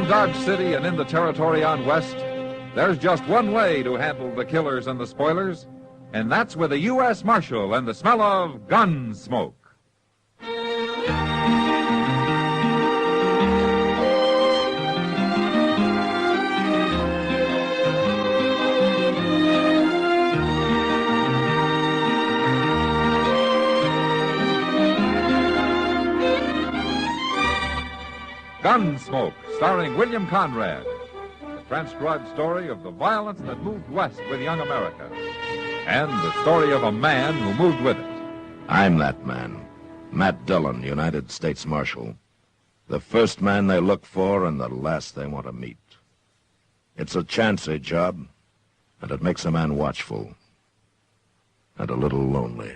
Around Dodge City and in the territory on West, there's just one way to handle the killers and the spoilers, and that's with a U.S. Marshal and the smell of gun smoke. Gunsmoke, starring William Conrad. The transcribed story of the violence that moved west with young America. And the story of a man who moved with it. I'm that man. Matt Dillon, United States Marshal. The first man they look for and the last they want to meet. It's a chancy job, and it makes a man watchful. And a little lonely.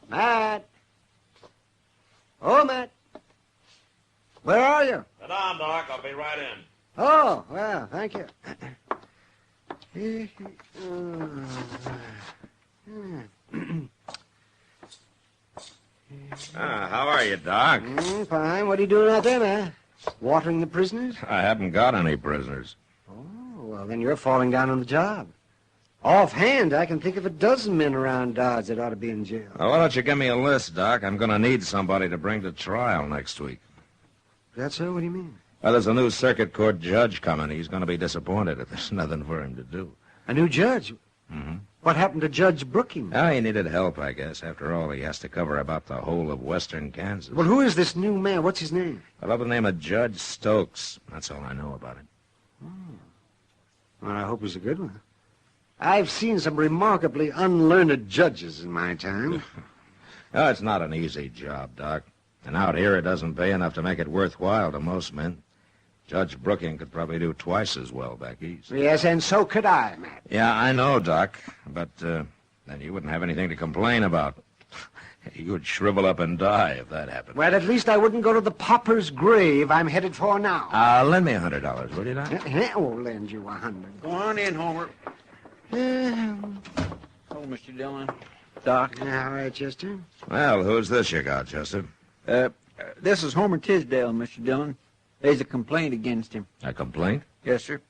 Matt. Oh, Matt. Where are you? Sit down, Doc. I'll be right in. Oh, well, thank you. How are you, Doc? Fine. What are you doing out there, Matt? Watering the prisoners? I haven't got any prisoners. Oh, well, then you're falling down on the job. Offhand, I can think of a dozen men around Dodge that ought to be in jail. Well, why don't you give me a list, Doc? I'm going to need somebody to bring to trial next week. That's so? What do you mean? Well, there's a new circuit court judge coming. He's going to be disappointed if there's nothing for him to do. A new judge? Mm-hmm. What happened to Judge Brookings? Oh, he needed help, I guess. After all, he has to cover about the whole of western Kansas. Well, who is this new man? What's his name? I love the name of Judge Stokes. That's all I know about him. Well, I hope he's a good one. I've seen some remarkably unlearned judges in my time. Oh, it's not an easy job, Doc. And out here, it doesn't pay enough to make it worthwhile to most men. Judge Brookings could probably do twice as well back east. Yes, and so could I, Matt. Yeah, I know, Doc. But then you wouldn't have anything to complain about. You would shrivel up and die if that happened. Well, at least I wouldn't go to the pauper's grave I'm headed for now. Lend me $100, will you, Doc? I'll lend you $100. Go on in, Homer. Oh, Mr. Dillon. Doc. All right, Chester. Well, who's this you got, Chester? This is Homer Tisdale, Mr. Dillon. There's a complaint against him. A complaint? Yes, sir.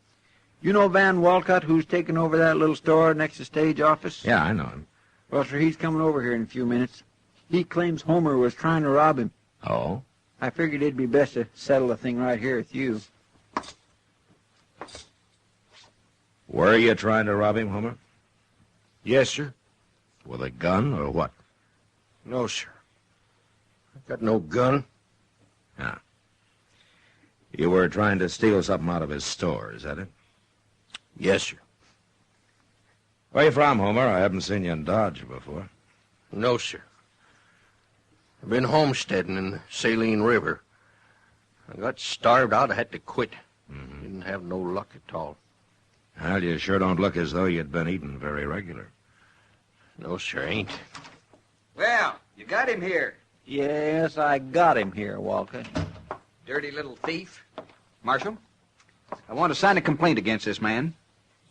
You know Van Walcott, who's taken over that little store next to stage office? Yeah, I know him. Well, sir, he's coming over here in a few minutes. He claims Homer was trying to rob him. Oh? I figured it'd be best to settle the thing right here with you. Were you trying to rob him, Homer? Yes, sir. With a gun or what? No, sir. I've got no gun. Ah. You were trying to steal something out of his store, is that it? Yes, sir. Where you from, Homer? I haven't seen you in Dodge before. No, sir. I've been homesteading in the Saline River. I got starved out. I had to quit. Mm-hmm. Didn't have no luck at all. Well, you sure don't look as though you'd been eating very regular. No, sir, ain't. Well, you got him here. Yes, I got him here, Walcott. Dirty little thief. Marshal, I want to sign a complaint against this man.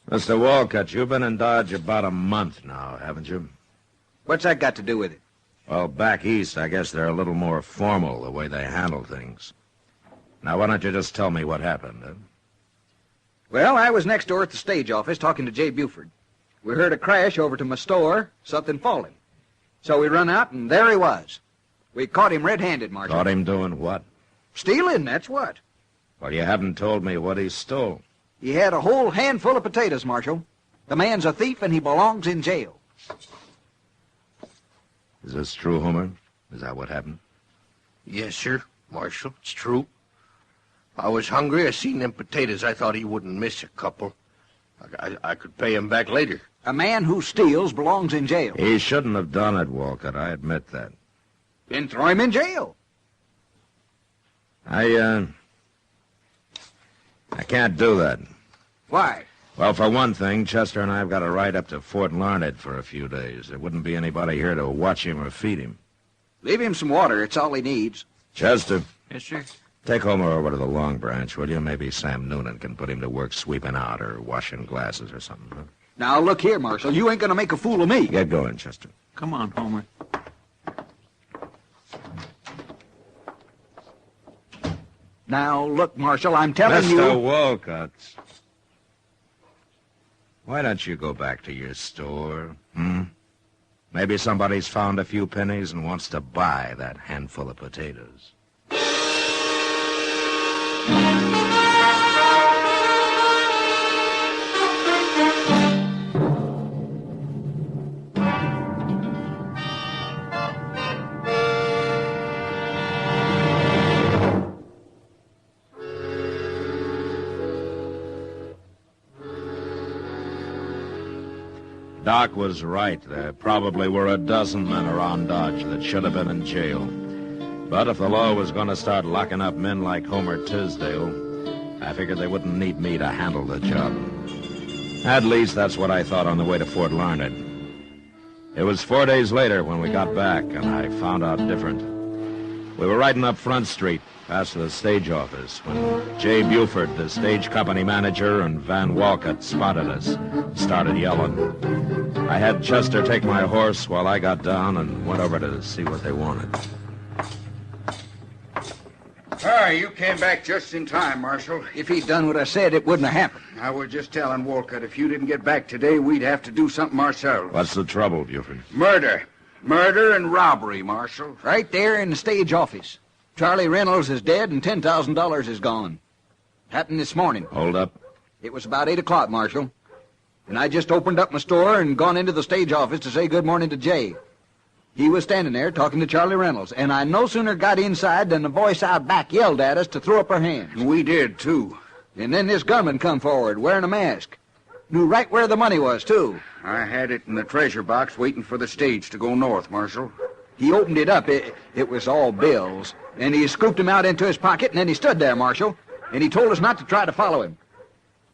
Mr. Walcott, you've been in Dodge about a month now, haven't you? What's that got to do with it? Well, back east, I guess they're a little more formal, the way they handle things. Now, why don't you just tell me what happened, huh? Well, I was next door at the stage office talking to Jay Buford. We heard a crash over to my store, something falling. So we run out, and there he was. We caught him red-handed, Marshal. Caught him doing what? Stealing, that's what. Well, you haven't told me what he stole. He had a whole handful of potatoes, Marshal. The man's a thief, and he belongs in jail. Is this true, Homer? Is that what happened? Yes, sir, Marshal. It's true. I was hungry. I seen them potatoes. I thought he wouldn't miss a couple. I could pay him back later. A man who steals belongs in jail. He shouldn't have done it, Walcott. I admit that. Then throw him in jail. I can't do that. Why? Well, for one thing, Chester and I have got to ride up to Fort Larned for a few days. There wouldn't be anybody here to watch him or feed him. Leave him some water. It's all he needs. Chester. Yes, sir. Take Homer over to the Long Branch, will you? Maybe Sam Noonan can put him to work sweeping out or washing glasses or something, huh? Now, look here, Marshal. You ain't going to make a fool of me. Get going, Chester. Come on, Homer. Now, look, Marshal, I'm telling you... Mr. Walcott. Why don't you go back to your store, Maybe somebody's found a few pennies and wants to buy that handful of potatoes. Doc was right. There probably were a dozen men around Dodge that should have been in jail. But if the law was going to start locking up men like Homer Tisdale, I figured they wouldn't need me to handle the job. At least that's what I thought on the way to Fort Larned. It was 4 days later when we got back, and I found out different. We were riding up Front Street, past the stage office, when Jay Buford, the stage company manager, and Van Walcott spotted us, started yelling. I had Chester take my horse while I got down and went over to see what they wanted. You came back just in time, Marshal. If he'd done what I said, it wouldn't have happened. I was just telling Walcott if you didn't get back today, we'd have to do something ourselves. What's the trouble, Buford? Murder. Murder and robbery, Marshal. Right there in the stage office. Charlie Reynolds is dead and $10,000 is gone. Happened this morning. Hold up. It was about 8 o'clock, Marshal. And I just opened up my store and gone into the stage office to say good morning to Jay. He was standing there talking to Charlie Reynolds, and I no sooner got inside than the voice out back yelled at us to throw up our hands. We did, too. And then this gunman come forward, wearing a mask. Knew right where the money was, too. I had it in the treasure box waiting for the stage to go north, Marshal. He opened it up. It was all bills. And he scooped them out into his pocket, and then he stood there, Marshal. And he told us not to try to follow him.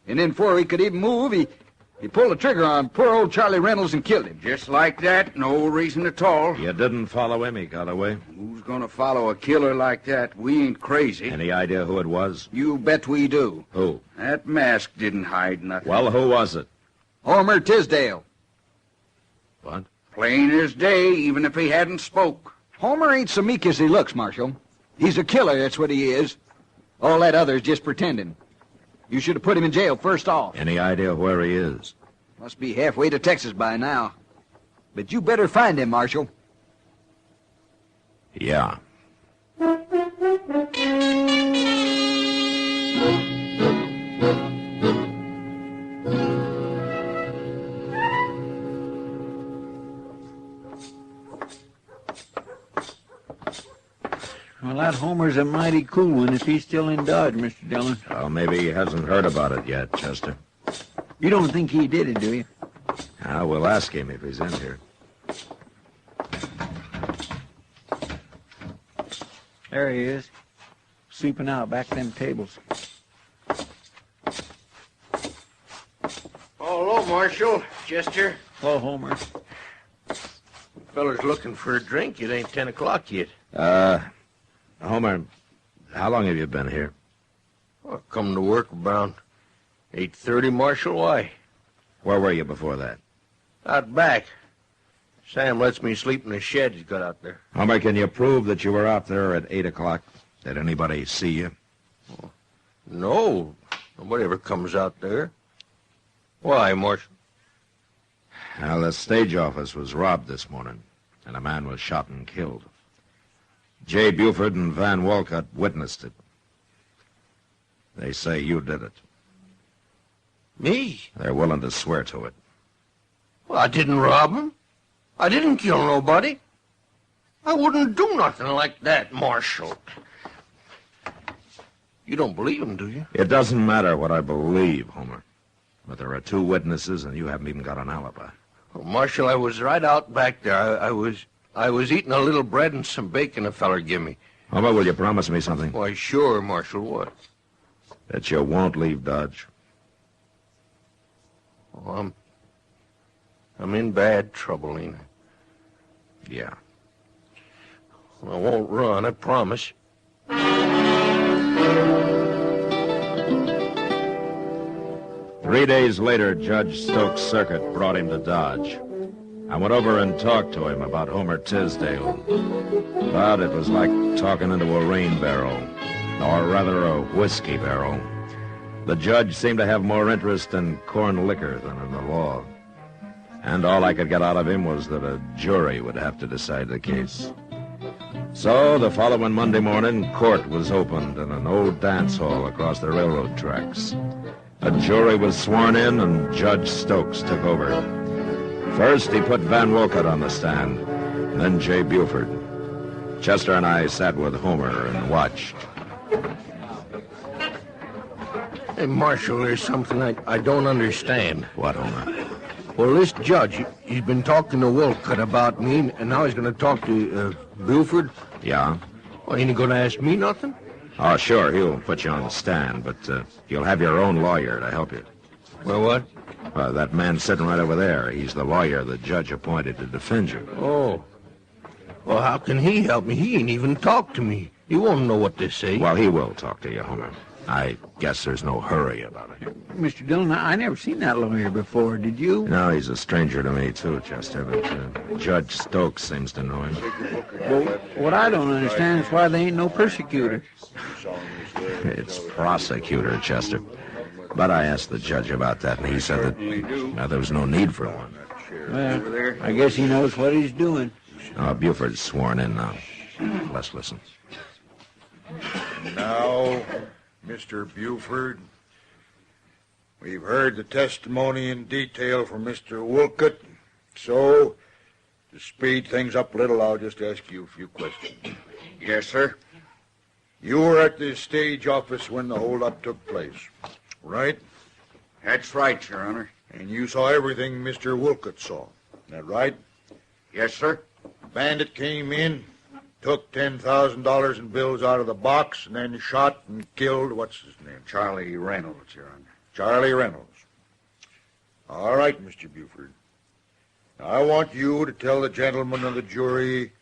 And then before he could even move, he pulled the trigger on poor old Charlie Reynolds and killed him. Just like that, no reason at all. You didn't follow him, he got away. Who's gonna follow a killer like that? We ain't crazy. Any idea who it was? You bet we do. Who? That mask didn't hide nothing. Well, who was it? Homer Tisdale. What? Plain as day, even if he hadn't spoke. Homer ain't so meek as he looks, Marshal. He's a killer, that's what he is. All that other's just pretending. You should have put him in jail first off. Any idea where he is? Must be halfway to Texas by now. But you better find him, Marshal. Yeah. Well, that Homer's a mighty cool one if he's still in Dodge, Mr. Dillon. Well, maybe he hasn't heard about it yet, Chester. You don't think he did it, do you? We'll ask him if he's in here. There he is, sleeping out back them tables. Oh, hello, Marshal. Chester. Hello, Homer. Feller's looking for a drink. It ain't 10 o'clock yet. Homer, how long have you been here? Well, come to work around 8:30, Marshal. Why? Where were you before that? Out back. Sam lets me sleep in the shed he's got out there. Homer, can you prove that you were out there at 8 o'clock? Did anybody see you? No. Nobody ever comes out there. Why, Marshal? Well, the stage office was robbed this morning, and a man was shot and killed. Jay Buford and Van Walcott witnessed it. They say you did it. Me? They're willing to swear to it. Well, I didn't rob him. I didn't kill nobody. I wouldn't do nothing like that, Marshal. You don't believe him, do you? It doesn't matter what I believe, Homer. But there are 2 witnesses, and you haven't even got an alibi. Well, Marshal, I was right out back there. I was eating a little bread and some bacon a feller give me. Homer, will you promise me something? Why, sure, Marshal. What? That you won't leave Dodge. Oh, I'm in bad trouble, ain't I? Yeah. I won't run, I promise. 3 days later, Judge Stokes' circuit brought him to Dodge. I went over and talked to him about Homer Tisdale. But it was like talking into a rain barrel, or rather a whiskey barrel. The judge seemed to have more interest in corn liquor than in the law. And all I could get out of him was that a jury would have to decide the case. So the following Monday morning, court was opened in an old dance hall across the railroad tracks. A jury was sworn in, and Judge Stokes took over. First, he put Van Wolcott on the stand, then J. Buford. Chester and I sat with Homer and watched. Hey, Marshal, there's something I don't understand. What, Homer? Well, this judge, he's been talking to Wolcott about me, and now he's going to talk to Buford. Yeah? Well, ain't he going to ask me nothing? Oh, sure, he'll put you on the stand, but you'll have your own lawyer to help you. Well, what? That man sitting right over there, he's the lawyer the judge appointed to defend you. Oh. Well, how can he help me? He ain't even talked to me. He won't know what to say. Well, he will talk to you, Homer. I guess there's no hurry about it. Mr. Dillon, I never seen that lawyer before. Did you? No, he's a stranger to me, too, Chester, but Judge Stokes seems to know him. Well, what I don't understand is why they ain't no persecutor. It's prosecutor, Chester. But I asked the judge about that, and he said that there was no need for one. Well, I guess he knows what he's doing. Buford's sworn in now. Let's listen. Now, Mr. Buford, we've heard the testimony in detail from Mr. Wolcott, so to speed things up a little, I'll just ask you a few questions. Yes, sir. You were at the stage office when the holdup took place, right? That's right, Your Honor. And you saw everything Mr. Wolcott saw, is that right? Yes, sir. The bandit came in, took $10,000 in bills out of the box, and then shot and killed, what's his name? Charlie Reynolds, Your Honor. Charlie Reynolds. All right, Mr. Buford. Now, I want you to tell the gentlemen of the jury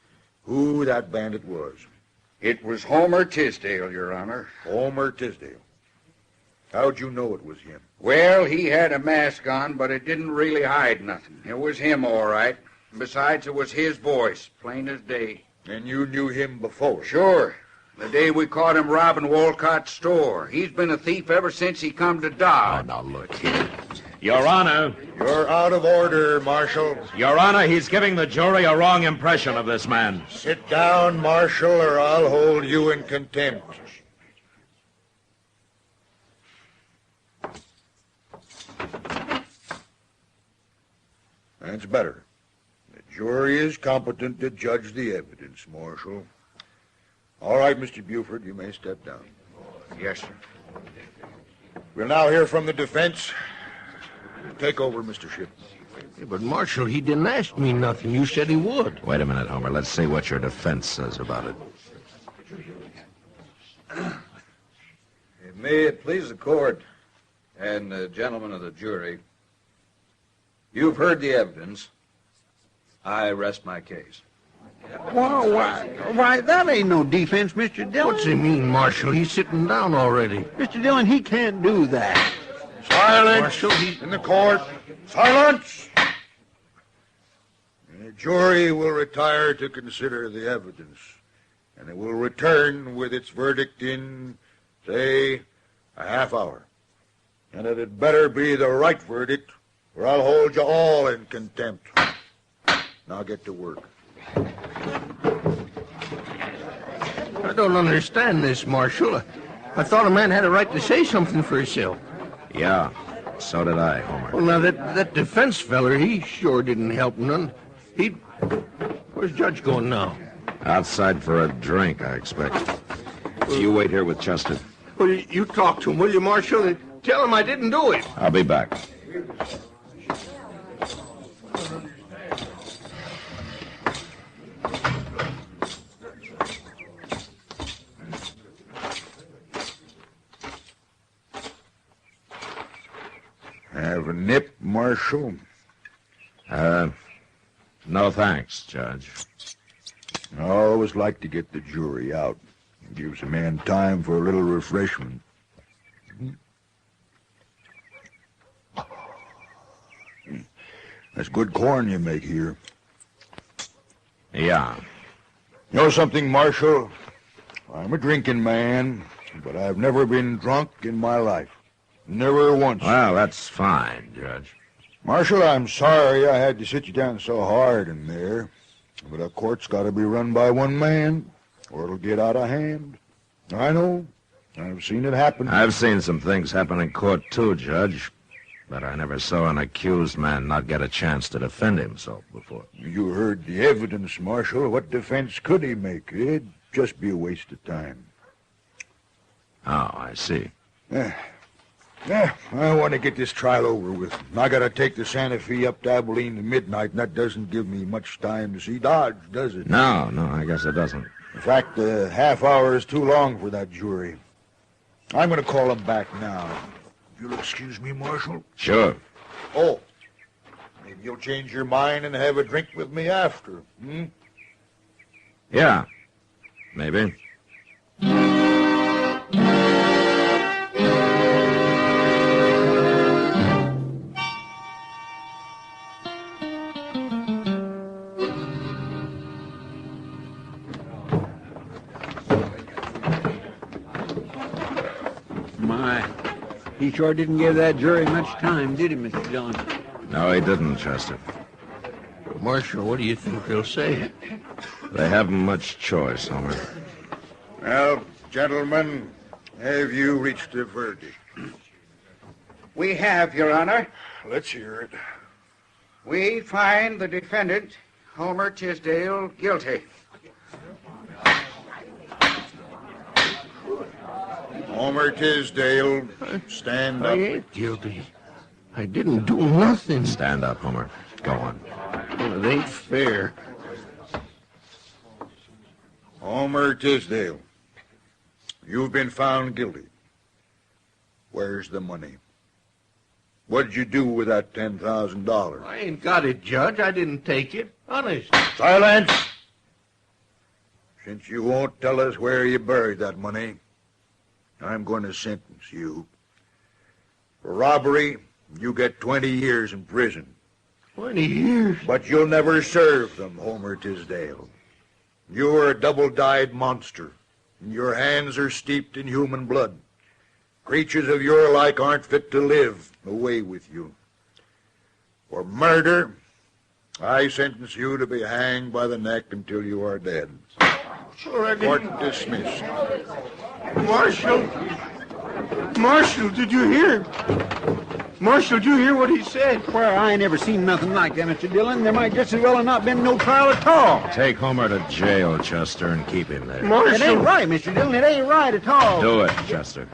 who that bandit was. It was Homer Tisdale, Your Honor. Homer Tisdale. How'd you know it was him? Well, he had a mask on, but it didn't really hide nothing. It was him, all right. Besides, it was his voice, plain as day. And you knew him before? Sure. The day we caught him robbing Wolcott's store. He's been a thief ever since he come to Dodge. Oh, now look here. Your Honor. You're out of order, Marshal. Your Honor, he's giving the jury a wrong impression of this man. Sit down, Marshal, or I'll hold you in contempt. That's better. The jury is competent to judge the evidence, Marshal. All right, Mr. Buford, you may step down. Yes, sir. We'll now hear from the defense. Take over, Mr. Shipp. Yeah, but, Marshal, he didn't ask me nothing. You said he would. Wait a minute, Homer. Let's see what your defense says about it. May it please the court and the gentlemen of the jury, you've heard the evidence. I rest my case. Why, that ain't no defense, Mr. Dillon. What's he mean, Marshal? He's sitting down already. Mr. Dillon, he can't do that. Silence Marshal, in the court. Silence! The jury will retire to consider the evidence, and it will return with its verdict in, say, a half hour. And it had better be the right verdict, or I'll hold you all in contempt. Now get to work. I don't understand this, Marshal. I thought a man had a right to say something for himself. Yeah, so did I, Homer. Well, now, that defense feller, he sure didn't help none. Where's Judge going now? Outside for a drink, I expect. You wait here with Chester. Well, you talk to him, will you, Marshal, and tell him I didn't do it. I'll be back. Have a nip, Marshal? No thanks, Judge. I always like to get the jury out. It gives a man time for a little refreshment. That's good corn you make here. Yeah. You know something, Marshal? I'm a drinking man, but I've never been drunk in my life. Never once. Well, that's fine, Judge. Marshal, I'm sorry I had to sit you down so hard in there, but a court's got to be run by one man, or it'll get out of hand. I know. I've seen it happen. I've seen some things happen in court, too, Judge. But I never saw an accused man not get a chance to defend himself before. You heard the evidence, Marshal. What defense could he make? It'd just be a waste of time. Oh, I see. I want to get this trial over with. I got to take the Santa Fe up to Abilene at midnight, and that doesn't give me much time to see Dodge, does it? No, I guess it doesn't. In fact, a half hour is too long for that jury. I'm going to call him back now. If you'll excuse me, Marshal. Sure. Oh, maybe you'll change your mind and have a drink with me after, hmm? Yeah, maybe. He sure didn't give that jury much time, did he, Mr. Dillon? No, he didn't, Chester. Marshal, what do you think they'll say? They haven't much choice, Homer. Well, gentlemen, have you reached a verdict? We have, Your Honor. Let's hear it. We find the defendant, Homer Tisdale, guilty. Homer Tisdale, stand up. I ain't guilty. I didn't do nothing. Stand up, Homer. Go on. Well, it ain't fair. Homer Tisdale, you've been found guilty. Where's the money? What'd you do with that $10,000? I ain't got it, Judge. I didn't take it. Honest. Silence! Since you won't tell us where you buried that money, I'm going to sentence you. For robbery, you get 20 years in prison. 20 years? But you'll never serve them, Homer Tisdale. You're a double-dyed monster, and your hands are steeped in human blood. Creatures of your like aren't fit to live. Away with you. For murder, I sentence you to be hanged by the neck until you are dead. Sure, I Court didn't. dismissed. Marshal, did you hear? Marshal, did you hear what he said? Well, I ain't never seen nothing like that, Mr. Dillon. There might just as well have not been no trial at all. Take Homer to jail, Chester, and keep him there. It ain't right, Mr. Dillon. It ain't right at all. Do it, Chester.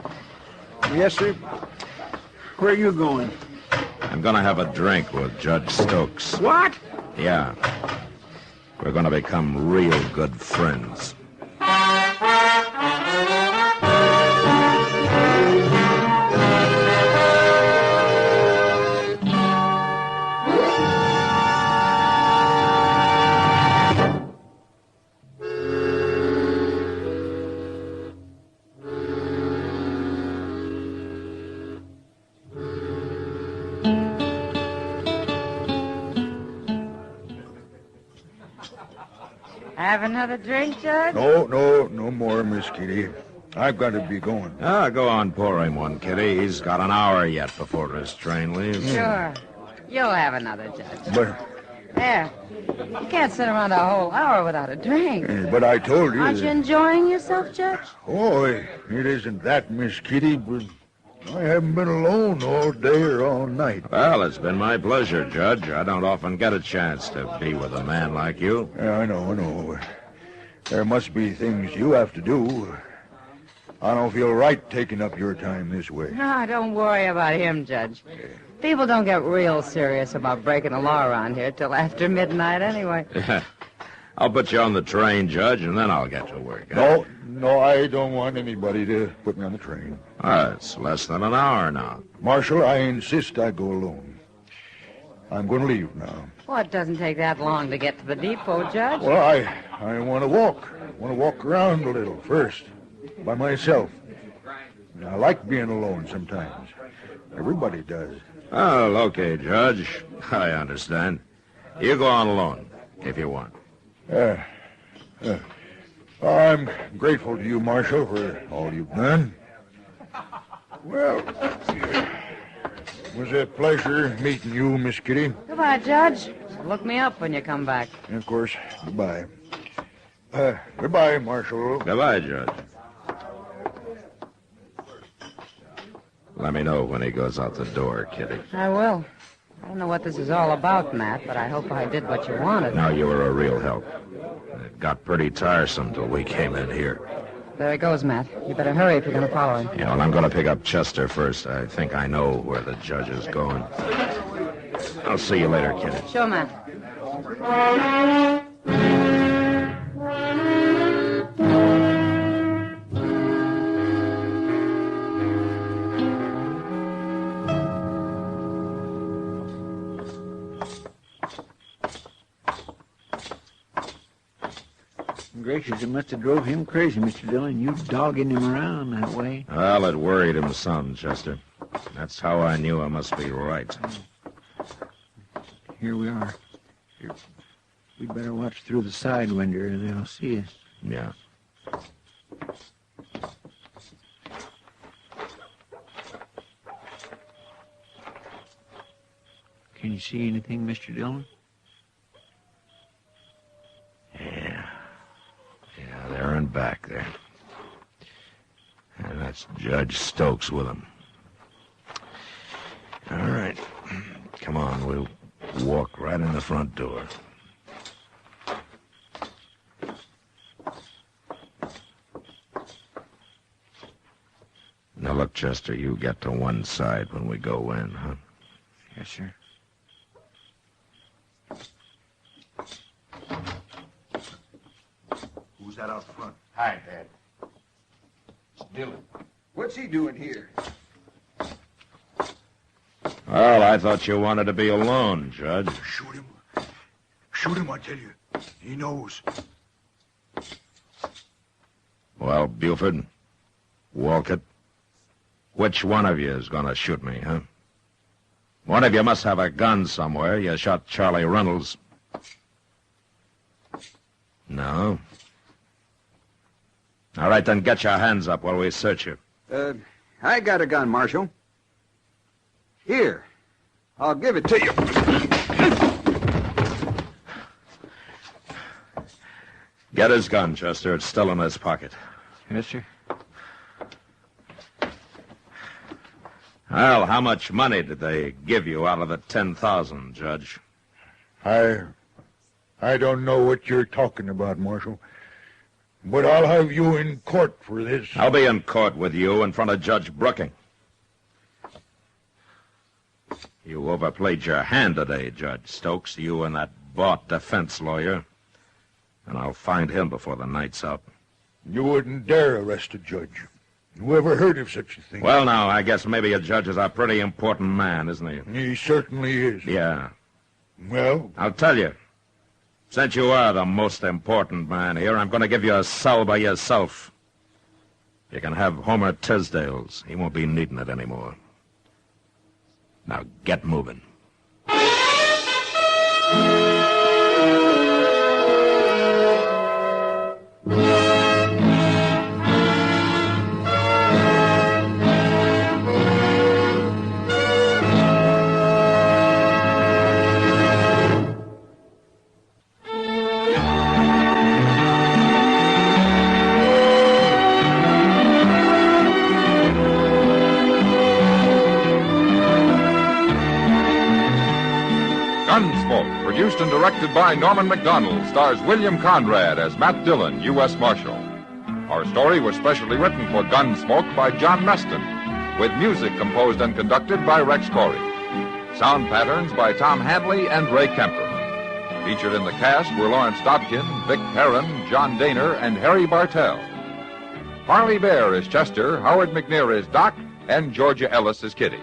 Yes, sir. Where are you going? I'm going to have a drink with Judge Stokes. What? Yeah. We're going to become real good friends. Have another drink, Judge? No more, Miss Kitty. I've got to be going. Go on, pour him one, Kitty. He's got an hour yet before his train leaves. Sure. You'll have another, Judge. But There. You can't sit around a whole hour without a drink. but I told you... Aren't you enjoying yourself, Judge? Oh, it isn't that, Miss Kitty, but I haven't been alone all day or all night. Well, it's been my pleasure, Judge. I don't often get a chance to be with a man like you. Yeah, I know. There must be things you have to do. I don't feel right taking up your time this way. No, don't worry about him, Judge. People don't get real serious about breaking the law around here till after midnight anyway. I'll put you on the train, Judge, and then I'll get to work. Huh? No, I don't want anybody to put me on the train. It's less than an hour now. Marshal, I insist I go alone. I'm going to leave now. Well, it doesn't take that long to get to the depot, Judge. Well, I want to walk. I want to walk around a little first, by myself. I like being alone sometimes. Everybody does. Oh, okay, Judge. I understand. You go on alone, if you want. I'm grateful to you, Marshal, for all you've done. Well, it was a pleasure meeting you, Miss Kitty. Goodbye, Judge. Look me up when you come back. And of course, goodbye. Goodbye, Marshal. Goodbye, Judge. Let me know when he goes out the door, Kitty. I will. I don't know what this is all about, Matt, but I hope I did what you wanted. No, you were a real help. It got pretty tiresome till we came in here. There he goes, Matt. You better hurry if you're going to follow him. Yeah, well, I'm going to pick up Chester first. I think I know where the judge is going. I'll see you later, Kitty. Sure, Matt. Gracious, it must have drove him crazy, Mr. Dillon. You dogging him around that way. Well, it worried him some, Chester. That's how I knew I must be right. Here we are. We'd better watch through the side window or they'll see us. Yeah. Can you see anything, Mr. Dillon? Yeah, there and back there. And that's Judge Stokes with him. All right. Come on, we'll walk right in the front door. Now, look, Chester, you get to one side when we go in, huh? Yes, sir. Who's that out front? Hi, Dad. It's Dillon. What's he doing here? Well, I thought you wanted to be alone, Judge. Shoot him. Shoot him, I tell you. He knows. Well, Buford, Walcott, which one of you is going to shoot me, huh? One of you must have a gun somewhere. You shot Charlie Reynolds. No? All right, then get your hands up while we search you. I got a gun, Marshal. Here. I'll give it to you. Get his gun, Chester. It's still in his pocket. Yes, sir. Well, how much money did they give you out of the 10,000, Judge? I don't know what you're talking about, Marshal. But I'll have you in court for this. I'll be in court with you in front of Judge Brooking. You overplayed your hand today, Judge Stokes, you and that bought defense lawyer. And I'll find him before the night's up. You wouldn't dare arrest a judge. Who ever heard of such a thing? Well, now, I guess maybe a judge is a pretty important man, isn't he? He certainly is. Yeah. Well? I'll tell you. Since you are the most important man here, I'm going to give you a cell by yourself. You can have Homer Tisdale's. He won't be needing it anymore. Now, get moving. Gunsmoke, produced and directed by Norman McDonald, stars William Conrad as Matt Dillon, U.S. Marshal. Our story was specially written for Gunsmoke by John Meston, with music composed and conducted by Rex Corey. Sound patterns by Tom Hadley and Ray Kemper. Featured in the cast were Lawrence Dobkin, Vic Perrin, John Daner, and Harry Bartell. Parley Bear is Chester, Howard McNear is Doc, and Georgia Ellis is Kitty.